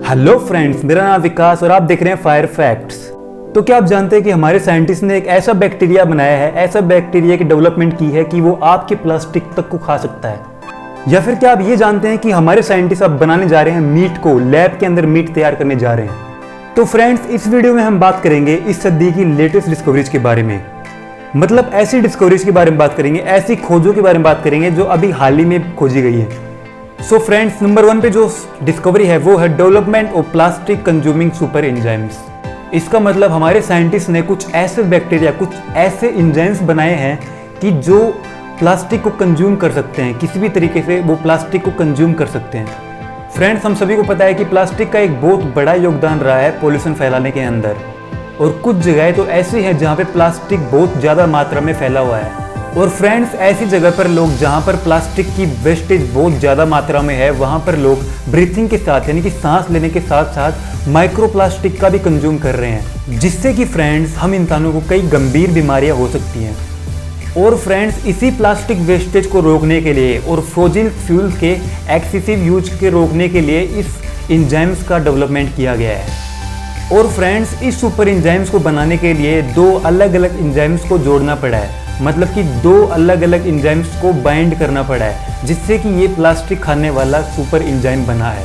Hello friends, मेरा नाम विकास और आप देख रहे हैं फायर फैक्ट्स। तो क्या आप जानते हैं कि हमारे साइंटिस्ट ने एक ऐसा बैक्टीरिया बनाया है, ऐसा बैक्टीरिया की डेवलपमेंट की है कि वो आपके प्लास्टिक तक को खा सकता है। या फिर क्या आप ये जानते हैं कि हमारे साइंटिस्ट अब बनाने जा रहे हैं मीट को, लैब के अंदर मीट तैयार करने जा रहे हैं। तो फ्रेंड्स, इस वीडियो में हम बात करेंगे इस सदी की लेटेस्ट डिस्कवरीज के बारे में। मतलब ऐसी डिस्कवरीज के बारे में बात करेंगे, ऐसी खोजों के बारे में बात करेंगे जो अभी हाल ही में खोजी गई है। सो फ्रेंड्स, नंबर 1 पे जो डिस्कवरी है वो है development of plastic consuming super enzymes. इसका मतलब हमारे साइंटिस्ट ने कुछ ऐसे बैक्टीरिया, कुछ ऐसे एंजाइम्स बनाए हैं कि जो प्लास्टिक को कंज्यूम कर सकते हैं, किसी भी तरीके से वो प्लास्टिक को कंज्यूम कर सकते हैं। फ्रेंड्स, हम सभी को पता है कि प्लास्टिक का एक बहुत बड़ा योगदान रहा है पोल्यूशन फैलाने के अंदर, और कुछ जगहें तो ऐसी हैं जहाँ पे प्लास्टिक बहुत ज़्यादा मात्रा में फैला हुआ है। और फ्रेंड्स, ऐसी जगह पर लोग जहाँ पर प्लास्टिक की वेस्टेज बहुत ज़्यादा मात्रा में है, वहाँ पर लोग ब्रीथिंग के साथ यानी कि सांस लेने के साथ साथ माइक्रो प्लास्टिक का भी कंज्यूम कर रहे हैं, जिससे कि फ्रेंड्स हम इंसानों को कई गंभीर बीमारियाँ हो सकती हैं। और फ्रेंड्स, इसी प्लास्टिक वेस्टेज को रोकने के लिए और फॉसिल फ्यूल के एक्सेसिव यूज के रोकने के लिए इस एंजाइम्स का डेवलपमेंट किया गया है। और फ्रेंड्स, इस सुपर एंजाइम्स को बनाने के लिए 2 अलग अलग एंजाइम्स को जोड़ना पड़ा है, मतलब कि 2 अलग अलग एंजाइम्स को बाइंड करना पड़ा है, जिससे कि ये प्लास्टिक खाने वाला सुपर एंजाइम बना है।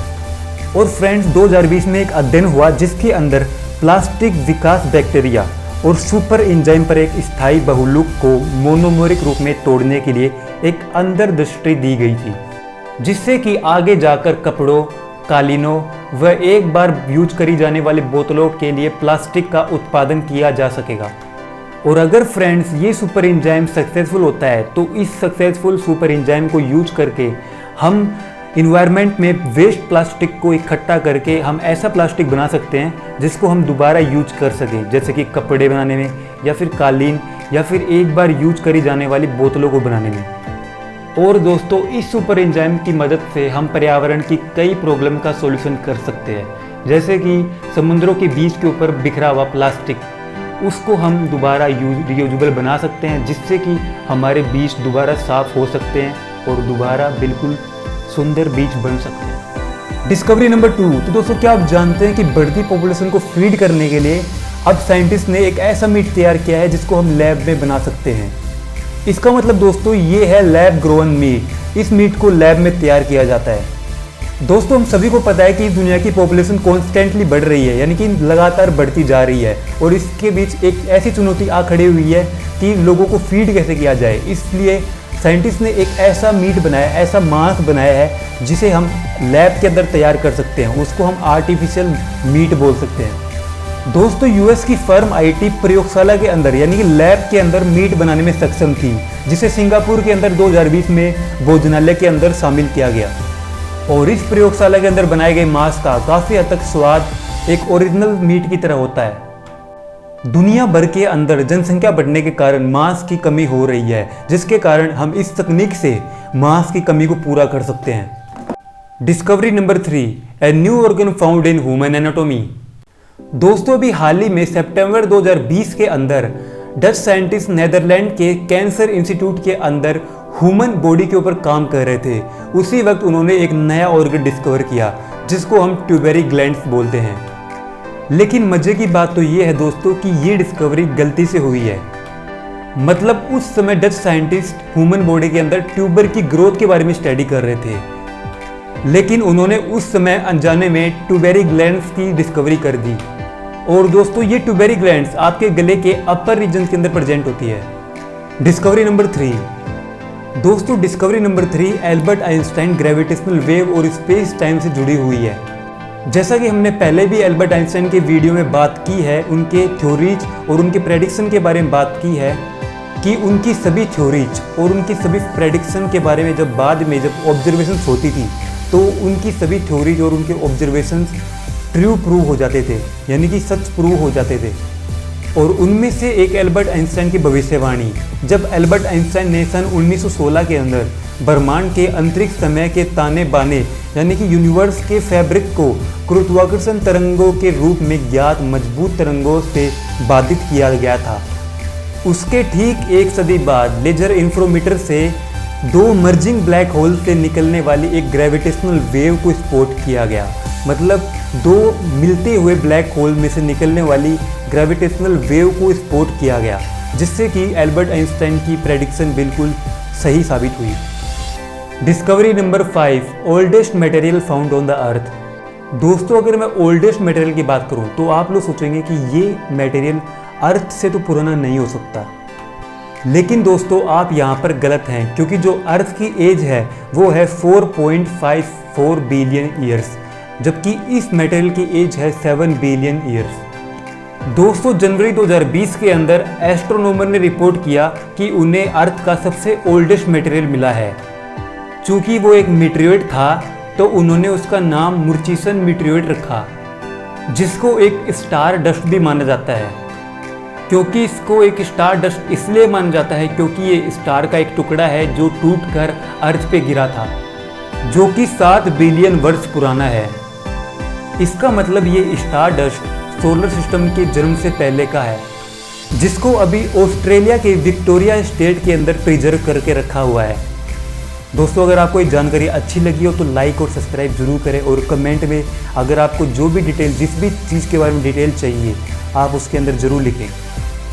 और फ्रेंड्स, 2020 में एक अध्ययन हुआ जिसके अंदर प्लास्टिक विकास बैक्टीरिया और सुपर एंजाइम पर एक स्थायी बहुलक को मोनोमेरिक रूप में तोड़ने के लिए एक अंतर्दृष्टि दी गई थी, जिससे कि आगे जाकर कपड़ों, कालीनों व एक बार यूज करी जाने वाली बोतलों के लिए प्लास्टिक का उत्पादन किया जा सकेगा। और अगर फ्रेंड्स ये सुपर एंजाइम सक्सेसफुल होता है तो इस सक्सेसफुल सुपर एंजाइम को यूज करके हम इन्वायरमेंट में वेस्ट प्लास्टिक को इकट्ठा करके हम ऐसा प्लास्टिक बना सकते हैं जिसको हम दोबारा यूज कर सकें, जैसे कि कपड़े बनाने में या फिर कालीन या फिर एक बार यूज करी जाने वाली बोतलों को बनाने में। और दोस्तों, इस सुपर एंजाइम की मदद से हम पर्यावरण की कई प्रॉब्लम का सॉल्यूशन कर सकते हैं, जैसे कि समुद्रों के बीच के ऊपर बिखरा हुआ प्लास्टिक, उसको हम दोबारा रीयूजेबल बना सकते हैं, जिससे कि हमारे बीच दोबारा साफ हो सकते हैं और दोबारा बिल्कुल सुंदर बीच बन सकते हैं। Discovery number 2। तो दोस्तों, क्या आप जानते हैं कि बढ़ती पॉपुलेशन को फीड करने के लिए अब साइंटिस्ट ने एक ऐसा मीट तैयार किया है जिसको हम लैब में बना सकते हैं। इसका मतलब दोस्तों ये है लैब ग्रोन मीट। इस मीट को लैब में तैयार किया जाता है। दोस्तों, हम सभी को पता है कि दुनिया की पॉपुलेशन कॉन्स्टेंटली बढ़ रही है, यानी कि लगातार बढ़ती जा रही है, और इसके बीच एक ऐसी चुनौती आ खड़ी हुई है कि लोगों को फीड कैसे किया जाए। इसलिए साइंटिस्ट ने एक ऐसा मीट बनाया, ऐसा मांस बनाया है जिसे हम लैब के अंदर तैयार कर सकते हैं। उसको हम आर्टिफिशियल मीट बोल सकते हैं। दोस्तों, यूएस की फर्म आईटी प्रयोगशाला के अंदर यानी कि लैब के अंदर मीट बनाने में सक्षम थी, जिसे सिंगापुर के अंदर 2020 में भोजनालय के अंदर शामिल किया गया। और इस प्रयोगशाला के अंदर बनाए गए मांस का काफ़ी हद तक स्वाद एक ओरिजिनल मीट की तरह होता है। दुनिया भर के अंदर जनसंख्या बढ़ने के कारण मांस की कमी हो रही है, जिसके कारण हम इस तकनीक से मांस की कमी को पूरा कर सकते हैं। Discovery number 3। A new organ found in human anatomy. दोस्तों, अभी हाल ही में सितंबर 2020 के अंदर डच साइंटिस्ट नेदरलैंड के कैंसर इंस्टीट्यूट के अंदर ह्यूमन बॉडी के ऊपर काम कर रहे थे। उसी वक्त उन्होंने एक नया ऑर्गन डिस्कवर किया जिसको हम ट्यूबेरी ग्लैंड्स बोलते हैं। लेकिन मजे की बात तो ये है दोस्तों कि ये डिस्कवरी गलती से हुई है। मतलब उस समय डच साइंटिस्ट ह्यूमन बॉडी के अंदर ट्यूबर की ग्रोथ के बारे में स्टडी कर रहे थे, लेकिन उन्होंने उस समय अनजाने में ट्यूबेरी ग्लैंड्स की डिस्कवरी कर दी। और दोस्तों, ये ट्यूबेरी ग्लैंड्स आपके गले के अपर रीजन के अंदर प्रेजेंट होती है। Discovery number 3। दोस्तों, discovery number 3 Albert Einstein gravitational wave और स्पेस टाइम से जुड़ी हुई है। जैसा कि हमने पहले भी एल्बर्ट आइंस्टाइन के वीडियो में बात की है, उनके थ्योरीज और उनके प्रेडिक्शन के बारे में बात की है कि उनकी सभी थ्योरीज और उनकी सभी प्रेडिक्शन के बारे में जब बाद में जब ऑब्जर्वेशंस होती थी तो उनकी सभी थ्योरीज और उनके ऑब्जर्वेशंस ट्रू प्रूव हो जाते थे, यानी कि सच प्रूव हो जाते थे। और उनमें से एक एल्बर्ट आइंस्टाइन की भविष्यवाणी, जब एल्बर्ट आइंस्टाइन ने सन 1916 के अंदर ब्रह्मांड के अंतरिक्ष समय के ताने बाने यानी कि यूनिवर्स के फैब्रिक को गुरुत्वाकर्षण तरंगों के रूप में ज्ञात मजबूत तरंगों से बाधित किया गया था, उसके ठीक 1 सदी बाद लेजर इंफ्रोमीटर से 2 मर्जिंग ब्लैक होल से निकलने वाली एक ग्रेविटेशनल वेव को स्पॉट किया गया। मतलब दो मिलते हुए ब्लैक होल में से निकलने वाली ग्रेविटेशनल वेव को स्पॉट किया गया, जिससे कि एल्बर्ट आइंस्टाइन की प्रेडिक्शन बिल्कुल सही साबित हुई। Discovery number 5, oldest material found on the earth. दोस्तों, अगर मैं ओल्डेस्ट मटेरियल की बात करूं तो आप लोग सोचेंगे कि ये मटेरियल अर्थ से तो पुराना नहीं हो सकता, लेकिन दोस्तों आप यहाँ पर गलत हैं, क्योंकि जो अर्थ की एज है वो है 4.54 बिलियन ईयर्स, जबकि इस मटेरियल की एज है 7 बिलियन ईयर्स। दोस्तों, जनवरी 2020 के अंदर एस्ट्रोनॉमर ने रिपोर्ट किया कि उन्हें अर्थ का सबसे ओल्डेस्ट मटेरियल मिला है। चूंकि वो एक मीटेरियोइड था तो उन्होंने उसका नाम मुर्चिसन मीटेरियोइड रखा, जिसको एक स्टार डस्ट भी माना जाता है। क्योंकि इसको एक स्टार डस्ट इसलिए माना जाता है क्योंकि ये स्टार का एक टुकड़ा है जो टूटकर अर्थ पे गिरा था, जो कि 7 बिलियन वर्ष पुराना है। इसका मतलब ये स्टार डस्ट सोलर सिस्टम के जन्म से पहले का है, जिसको अभी ऑस्ट्रेलिया के विक्टोरिया स्टेट के अंदर प्रिजर्व करके रखा हुआ है। दोस्तों, अगर आपको ये जानकारी अच्छी लगी हो तो लाइक और सब्सक्राइब जरूर करें, और कमेंट में अगर आपको जो भी डिटेल, जिस भी चीज़ के बारे में डिटेल चाहिए, आप उसके अंदर ज़रूर लिखें।